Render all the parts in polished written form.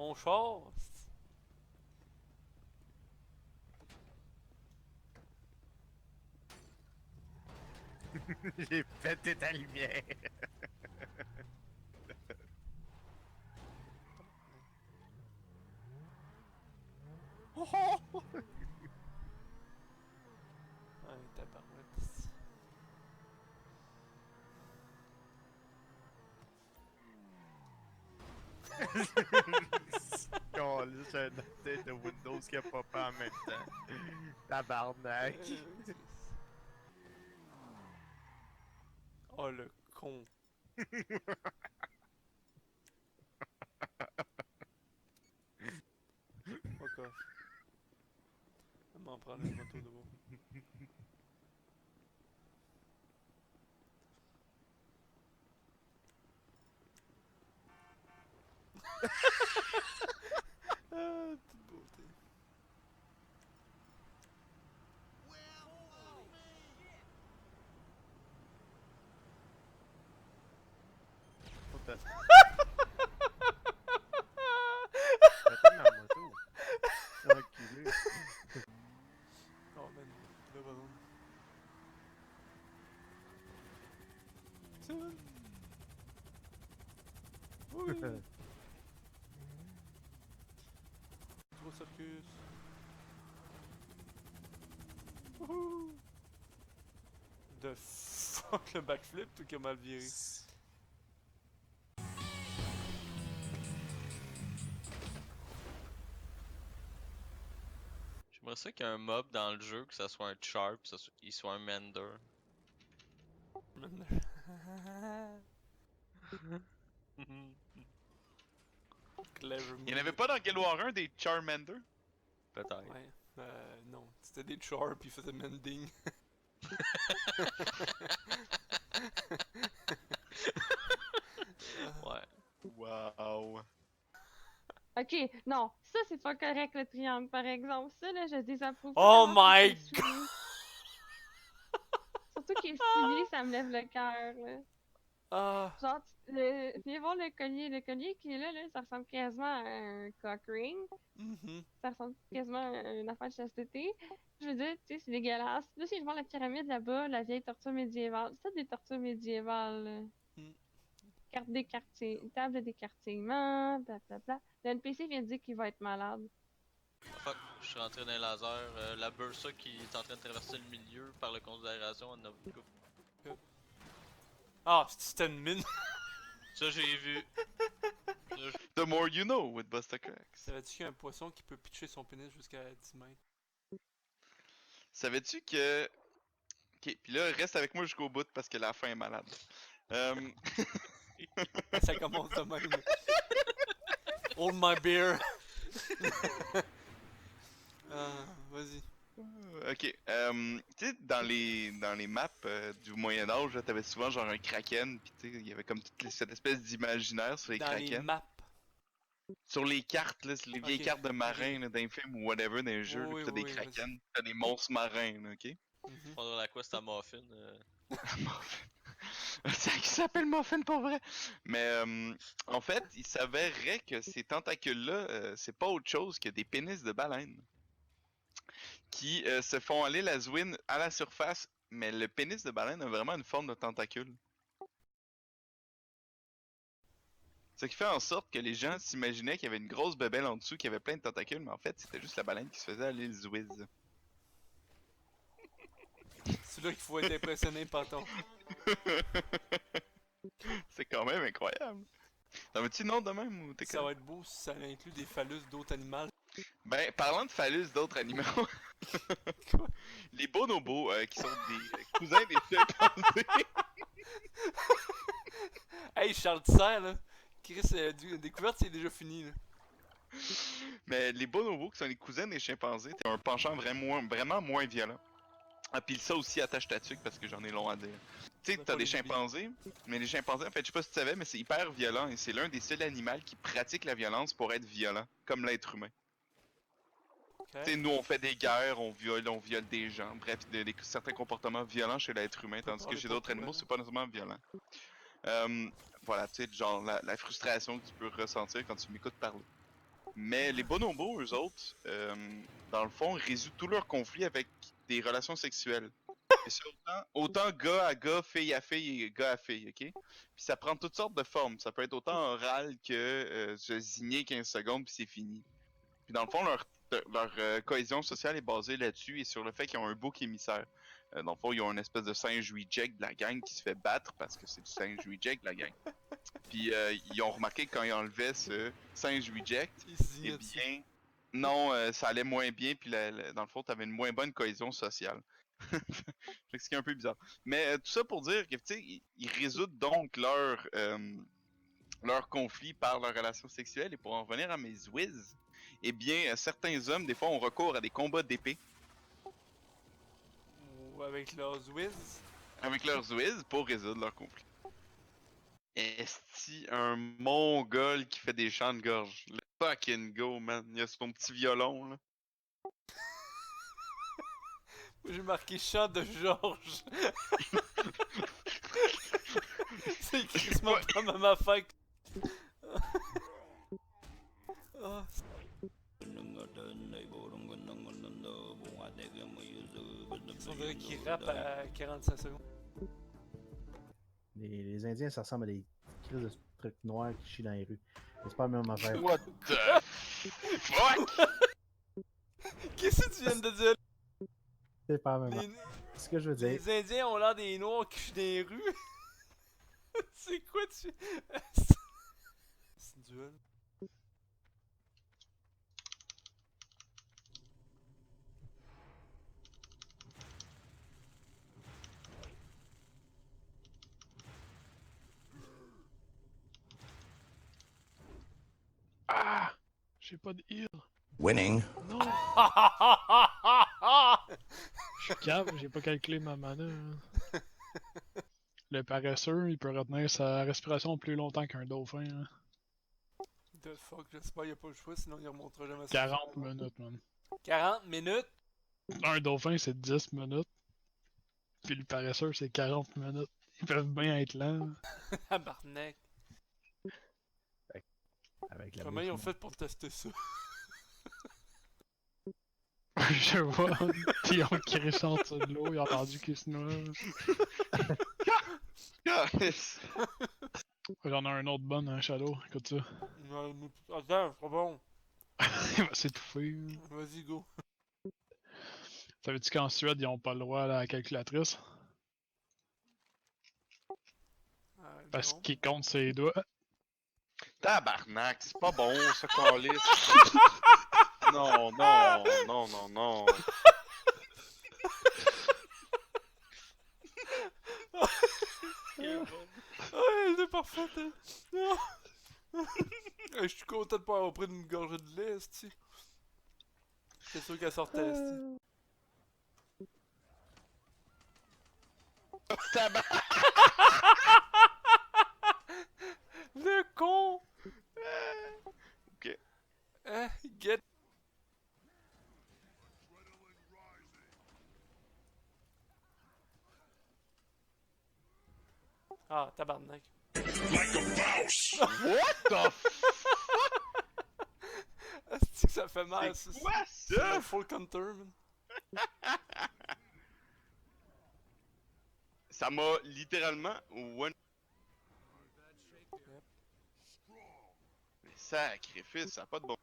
Mon char. J'ai pété ta lumière. Oh, oh. Ouais, tabarouette. Calisse, j'ai un update de Windows qui a pas en même temps. Tabarnak. Oh le con. Fuck off. Je vais m'en prendre une moto de beau. Ah, petite beauté. What the- Pété ma moto. Enculé. Oh man, le ballon. Tiens. Oui. Gros circus. Wouhou. De fuck le backflip, tout qui a mal viré. J'aimerais ça qu'il y ait un mob dans le jeu, que ça soit un char, pis il soit un mender. Clever Il y en avait move. pas dans Guild Wars 1 des Charmander? Peut-être. Ouais. Non. C'était des chars pis ils faisaient mending. Ouais. Wow. Ok, non, ça c'est pas correct le triangle par exemple. Ça là, je désapprouve Oh totalement parce my qu'il est souillé. Surtout qu'il est souillé, ça me lève le cœur là. Ah. Genre, viens voir le collier. Le collier qui est là, ça ressemble quasiment à un cock ring. Mhm. Ça ressemble quasiment à une affaire de chasteté. Je veux dire, tu sais, c'est dégueulasse. Là, si je vois la pyramide là-bas, la vieille torture médiévale. C'est des tortures médiévales, là. Mm. Carte d'écarté, table d'écartèlement, blablabla. Le NPC vient de dire qu'il va être malade. Fuck, je suis rentré dans les lasers. La Bursa qui est en train de traverser le milieu par la considération en a coupe. Ah, c'était une mine. Ça, j'ai vu. The more you know with Busta Cracks. Savais-tu qu'il y a un poisson qui peut pitcher son pénis jusqu'à 10 mètres? Savais-tu que. Ok, pis là, reste avec moi jusqu'au bout parce que la fin est malade. Ça commence de même. Hold my beer. Ah, vas-y. Ok, tu sais, dans les maps du Moyen-Âge, là, t'avais souvent genre un kraken, pis tu sais, il y avait comme cette espèce d'imaginaire sur les Dans les krakens. maps. Sur les cartes, là, sur les vieilles Ok, cartes de marins, ok. là, d'un film ou whatever, d'un jeu, là, Oui, pis t'as des oui, vas-y. krakens, t'as des monstres marins, là, ok? Mhm. Prendre la quest à Muffin. Muffin. C'est vrai qu'il s'appelle Muffin pour vrai. Mais en fait, il s'avérerait que ces tentacules-là, c'est pas autre chose que des pénis de baleine qui se font aller la zouine à la surface. Mais le pénis de baleine a vraiment une forme de tentacule. Ce qui fait en sorte que les gens s'imaginaient qu'il y avait une grosse bébelle en dessous qui avait plein de tentacules, mais en fait, c'était juste la baleine qui se faisait aller le zouiz. C'est là qu'il faut être impressionné, Paton. C'est quand même incroyable. T'en veux-tu une autre de même ou t'es Ça correct? va être beau si ça inclut des phallus d'autres animaux. Ben, parlant de phallus d'autres animaux, Quoi? les bonobos, qui sont des cousins des chimpanzés. Hey, Charles Tisser, là. Chris, découverte, c'est déjà fini, là. Mais les bonobos, qui sont les cousins des chimpanzés, t'as un penchant vraiment moins violent. Ah, pis ça aussi attache ta tuque parce que j'en ai long à dire. Tu sais, C'est t'as pas des les zombies. chimpanzés, mais les chimpanzés, en fait, je sais pas si tu savais, mais c'est hyper violent et c'est l'un des seuls animaux qui pratique la violence pour être violent, comme l'être humain. Ok. Tu sais, nous, on fait des guerres, on viole des gens, bref, certains comportements violents chez l'être humain, On peut tandis que parler chez pour d'autres toi, animaux, là. c'est pas nécessairement violent. Voilà, tu sais, genre la frustration que tu peux ressentir quand tu m'écoutes parler. Mais les bonobos, eux autres, dans le fond, résolvent tous leurs conflits avec des relations sexuelles. Et c'est autant gars à gars, fille à fille et gars à fille, ok? Puis ça prend toutes sortes de formes. Ça peut être autant oral que se zigner 15 secondes puis c'est fini. Puis dans le fond, leur cohésion sociale est basée là-dessus et sur le fait qu'ils ont un bouc émissaire. Dans le fond, ils ont une espèce de singe reject de la gang qui se fait battre parce que c'est du singe reject de la gang. Puis ils ont remarqué que quand ils enlevaient ce singe reject, Il se eh zignait dessus. bien, non, ça allait moins bien, puis dans le fond, t'avais une moins bonne cohésion sociale. Fait que ce qui est un peu bizarre. Mais tout ça pour dire que, tu sais, ils résoudent donc leur conflit par leur relation sexuelle. Et pour en revenir à mes whiz, eh bien, certains hommes, des fois, ont recours à des combats d'épée Ou avec leurs whiz. avec leurs whiz pour résoudre leur conflit. Esti, un mongol qui fait des chants de gorge. Le fucking go, man. Il a son petit violon, là. J'ai marqué chant de Georges. C'est crissement pas même affaire que... Ah, on dirait qu'il rappe à 45 secondes. Les Indiens, ça ressemble à des crises de trucs noirs qui chient dans les rues. Mais c'est pas la même affaire. What the fuck? Qu'est-ce que tu viens de dire? C'est pas la même affaire. Les, C'est ce que je veux dire. les Indiens ont l'air des Noirs qui chient dans les rues. C'est quoi tu... C'est une duel. Ah! J'ai pas de heal. Winning. Non! Je suis cave, j'ai pas calculé ma mana. Hein. Le paresseux, il peut retenir sa respiration plus longtemps qu'un dauphin. Hein. The fuck, j'espère qu'il n'y a pas le choix, sinon il remontera jamais ça. 40 minutes, man. 40 minutes? Un dauphin, c'est 10 minutes. Puis le paresseux, c'est 40 minutes. Ils peuvent bien être lents. Tabarnak. Avec la Comment ils ont bouche, fait pour tester ça? Je vois, ils ont crissé en dessous de l'eau, ils ont entendu qu'ils se noient. Yes. J'en ai un autre bon, un Shadow, écoute ça. Non, mais... Attends, c'est pas bon. Il va s'étouffer. Vas-y, go. Savais-tu qu'en Suède, ils ont pas le droit à la calculatrice? Parce Non. qu'ils comptent ses doigts. Tabarnak, c'est pas bon, ça, calisse. Non, non, non, non, non. Ouais, c'est parfait. Non. Je suis content de pas avoir pris une gorgée de lait, esti. C'est sûr qu'elle sortait, esti. Le con! Ok. Get. Ah, tabarnak. What the Esti que ça fait mal, C'est ça. quoi C'est ça? le full counter, man. Ça m'a littéralement one. Mais sacrifice, ça a pas de bon.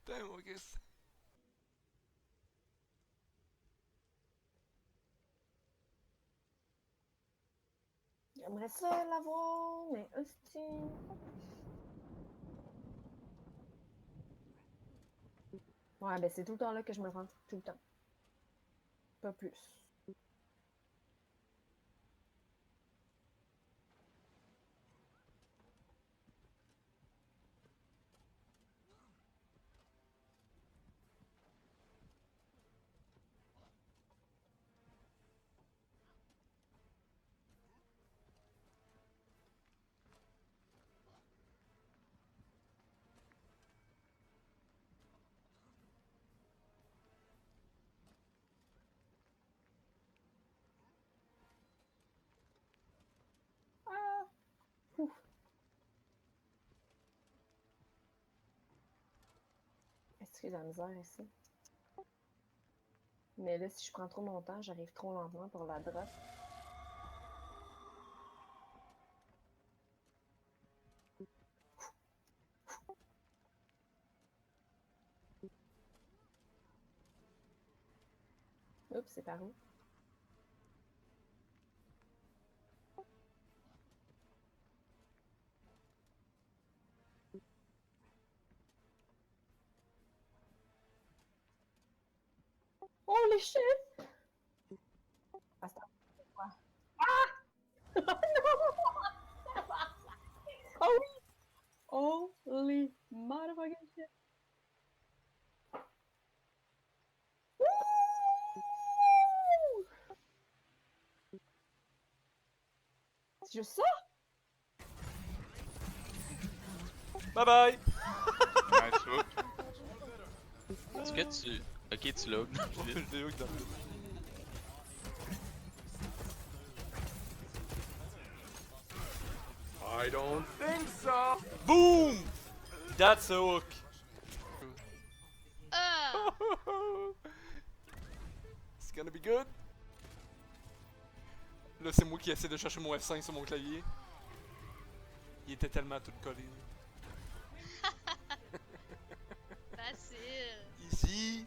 Putain, mon Christ. J'aimerais ça l'avoir, mais hostie. Ouais, ben c'est tout le temps là que je me rends. Tout le temps. Pas plus. Ouf. Est-ce que j'ai la misère ici? Mais là, si je prends trop mon temps, j'arrive trop lentement pour la drop. Oups, c'est par où? Holy shit! Ah, c'est quoi? Ah! Non! Oh oui! Holy motherfucking shit! Wouh! C'est juste ça? Bye bye! Nice hook. Est-ce que tu. Ok, tu l'as. Je l'ai hook dans le- I don't think so! Boom! That's a hook! Ah! It's gonna be good. Là, c'est moi qui essaie de chercher mon F5 sur mon clavier. Il était tellement tout collé. Facile. Ici.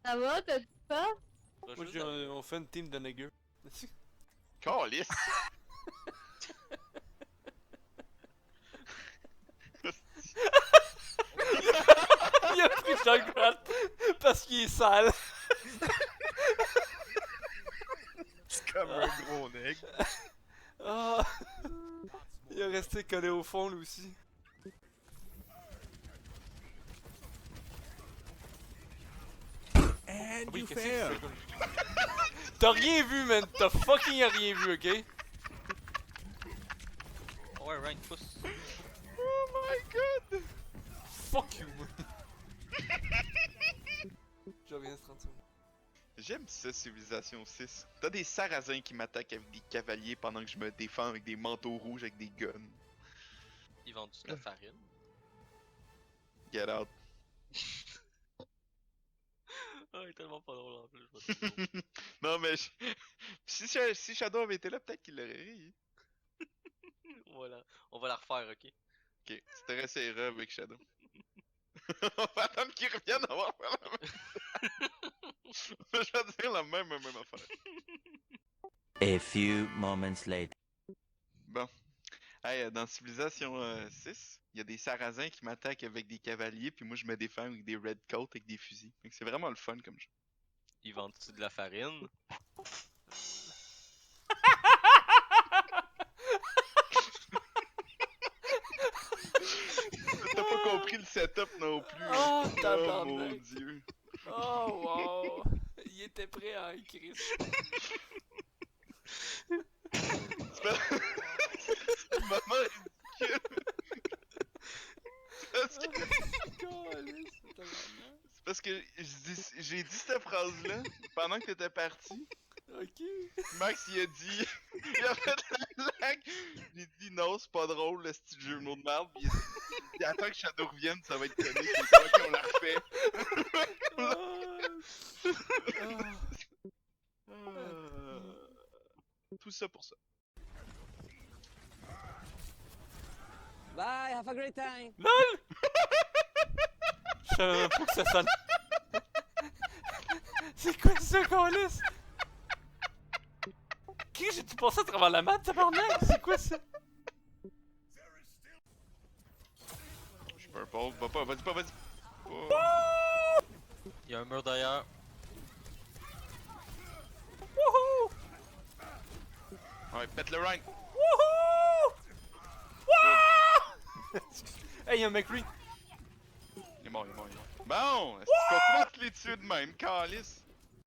Ça va, t'as dit ça? Moi, on fait une team de nègres. Calisse! Il a pris Junkrat parce qu'il est sale. C'est comme un gros nègre. Ah. Il est resté collé au fond lui aussi. And Oui, you qu'est-ce que fail! tu fais, t'as rien vu, man. T'as fucking rien vu, ok? Ouais, Ryan, pousse. Oh my god! Fuck you. Je reviens 30 secondes. J'aime ça, Civilisation 6. T'as des sarrasins qui m'attaquent avec des cavaliers pendant que je me défends avec des manteaux rouges avec des guns. Ils vendent de la farine. Get out. Ah, il est tellement pas drôle en plus, je vais te dire. Non mais si Shadow avait été là, peut-être qu'il l'aurait ri. Voilà, on va la refaire, ok? Ok, tu te réessayeras avec Shadow. On va attendre qu'il revienne avant de faire la même. Je vais dire la même affaire. A few moments later. Bon. Hey, dans Civilisation 6, il y a des sarrasins qui m'attaquent avec des cavaliers, puis moi je me défends avec des red coats avec des fusils. Fait que c'est vraiment le fun comme jeu. Ils vendent de la farine. T'as pas compris le setup non plus. Oh, Oh tabarnak. mon dieu. Oh, wow. Il était prêt à écrire. C'est vraiment ridicule. C'est parce que j'ai dit cette phrase-là pendant que t'étais parti. Ok. Max il a dit. Il a fait la blague. J'ai dit non, c'est pas drôle le style jeu de merde. Puis il attend que Shadow revienne, ça va être comique. C'est toi qui on la refait. Tout ça pour ça. Bye, have a great time. LOL! Je savais même pas que ça sonne. C'est quoi ça, câlisse? Qui j'ai-tu passé à travers la map, tabarnak? C'est quoi ça? Je suis purple. Va pas, vas-y pas, vas-y. Oh. Il y a un mur derrière. Wouhou! Ouais, pète le rank. Wouhou! Wouah! Hey, y'a un McCree. Il est mort, il est mort, il est mort. Bon, est-ce que tu continues à te les tuer de même, calice?